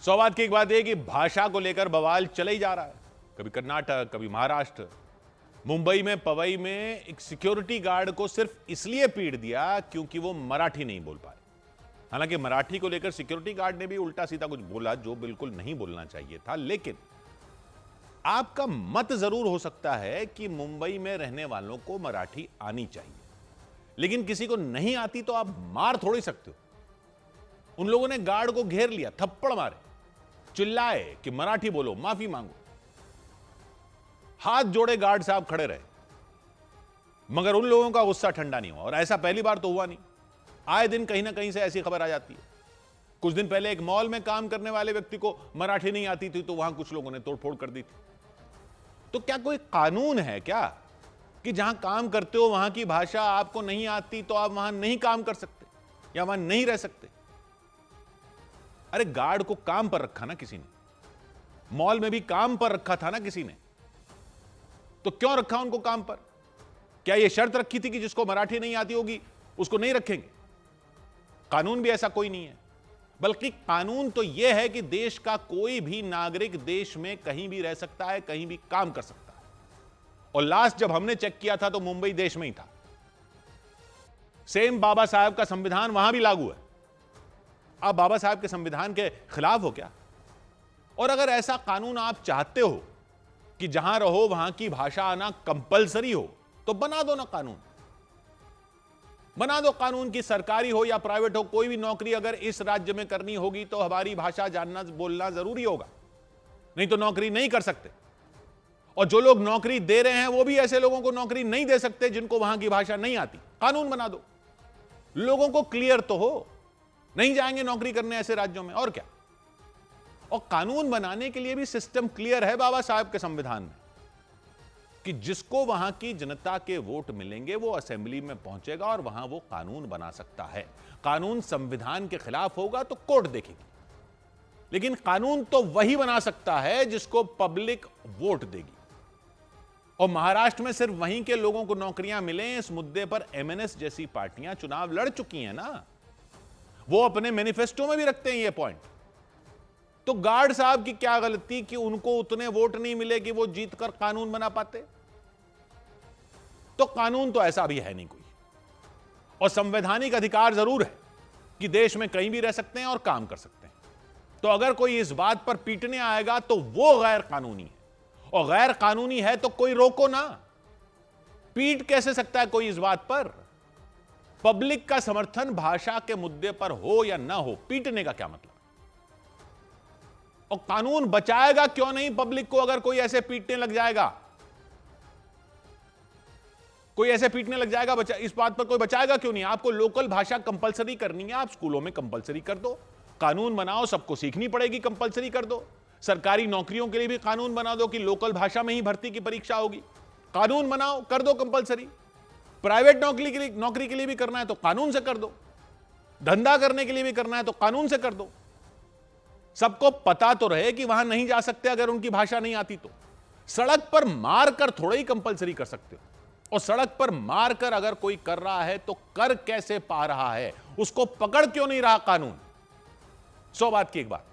सौभाग्य की एक बात यह कि भाषा को लेकर बवाल चले ही जा रहा है। कभी कर्नाटक, कभी महाराष्ट्र। मुंबई में पवई में एक सिक्योरिटी गार्ड को सिर्फ इसलिए पीट दिया क्योंकि वो मराठी नहीं बोल पाए। हालांकि मराठी को लेकर सिक्योरिटी गार्ड ने भी उल्टा सीधा कुछ बोला जो बिल्कुल नहीं बोलना चाहिए था। लेकिन आपका मत जरूर हो सकता है कि मुंबई में रहने वालों को मराठी आनी चाहिए, लेकिन किसी को नहीं आती तो आप मार थोड़ी सकते हो। उन लोगों ने गार्ड को घेर लिया, थप्पड़ मारे, चिल्लाए कि मराठी बोलो, माफी मांगो। हाथ जोड़े गार्ड साहब खड़े रहे, मगर उन लोगों का गुस्सा ठंडा नहीं हुआ। और ऐसा पहली बार तो हुआ नहीं, आए दिन कहीं ना कहीं से ऐसी खबर आ जाती है। कुछ दिन पहले एक मॉल में काम करने वाले व्यक्ति को मराठी नहीं आती थी तो वहां कुछ लोगों ने तोड़फोड़ कर दी थी। तो क्या कोई कानून है क्या कि जहां काम करते हो वहां की भाषा आपको नहीं आती तो आप वहां नहीं काम कर सकते या वहां नहीं रह सकते? अरे गार्ड को काम पर रखा ना किसी ने, मॉल में भी काम पर रखा था ना किसी ने, तो क्यों रखा उनको काम पर? क्या यह शर्त रखी थी कि जिसको मराठी नहीं आती होगी उसको नहीं रखेंगे? कानून भी ऐसा कोई नहीं है, बल्कि कानून तो यह है कि देश का कोई भी नागरिक देश में कहीं भी रह सकता है, कहीं भी काम कर सकता है। और लास्ट जब हमने चेक किया था तो मुंबई देश में ही था। सेम बाबा साहब का संविधान वहां भी लागू है। आप बाबा साहब के संविधान के खिलाफ हो क्या? और अगर ऐसा कानून आप चाहते हो कि जहां रहो वहां की भाषा आना कंपलसरी हो, तो बना दो ना कानून। बना दो कानून की सरकारी हो या प्राइवेट हो, कोई भी नौकरी अगर इस राज्य में करनी होगी तो हमारी भाषा जानना बोलना जरूरी होगा, नहीं तो नौकरी नहीं कर सकते। और जो लोग नौकरी दे रहे हैं वो भी ऐसे लोगों को नौकरी नहीं दे सकते जिनको वहां की भाषा नहीं आती। कानून बना दो, लोगों को क्लियर तो हो, नहीं जाएंगे नौकरी करने ऐसे राज्यों में, और क्या। और कानून बनाने के लिए भी सिस्टम क्लियर है बाबा साहब के संविधान में कि जिसको वहां की जनता के वोट मिलेंगे वो असेंबली में पहुंचेगा और वहां वो कानून बना सकता है। कानून संविधान के खिलाफ होगा तो कोर्ट देखेगी, लेकिन कानून तो वही बना सकता है जिसको पब्लिक वोट देगी। और महाराष्ट्र में सिर्फ वहीं के लोगों को नौकरियां मिले, इस मुद्दे पर एमएनएस जैसी पार्टियां चुनाव लड़ चुकी हैं ना, वो अपने मैनिफेस्टो में भी रखते हैं ये पॉइंट। तो गार्ड साहब की क्या गलती कि उनको उतने वोट नहीं मिले कि वो जीतकर कानून बना पाते? तो कानून तो ऐसा भी है नहीं कोई। और संवैधानिक अधिकार जरूर है कि देश में कहीं भी रह सकते हैं और काम कर सकते हैं। तो अगर कोई इस बात पर पीटने आएगा तो वो गैर कानूनी है, और गैर कानूनी है तो कोई रोको ना। पीट कैसे सकता है कोई इस बात पर? पब्लिक का समर्थन भाषा के मुद्दे पर हो या ना हो, पीटने का क्या मतलब? और कानून बचाएगा क्यों नहीं पब्लिक को अगर कोई ऐसे पीटने लग जाएगा? कोई ऐसे पीटने लग जाएगा, इस बात पर कोई बचाएगा क्यों नहीं? आपको लोकल भाषा कंपलसरी करनी है, आप स्कूलों में कंपलसरी कर दो, कानून बनाओ, सबको सीखनी पड़ेगी, कंपलसरी कर दो। सरकारी नौकरियों के लिए भी कानून बना दो कि लोकल भाषा में ही भर्ती की परीक्षा होगी, कानून बनाओ, कर दो कंपलसरी। प्राइवेट नौकरी के लिए भी करना है तो कानून से कर दो, धंधा करने के लिए भी करना है तो कानून से कर दो। सबको पता तो रहे कि वहां नहीं जा सकते अगर उनकी भाषा नहीं आती तो। सड़क पर मारकर थोड़ा ही कंपलसरी कर सकते हो, और सड़क पर मारकर अगर कोई कर रहा है तो कर कैसे पा रहा है, उसको पकड़ क्यों नहीं रहा कानून? 100 बात की एक बात।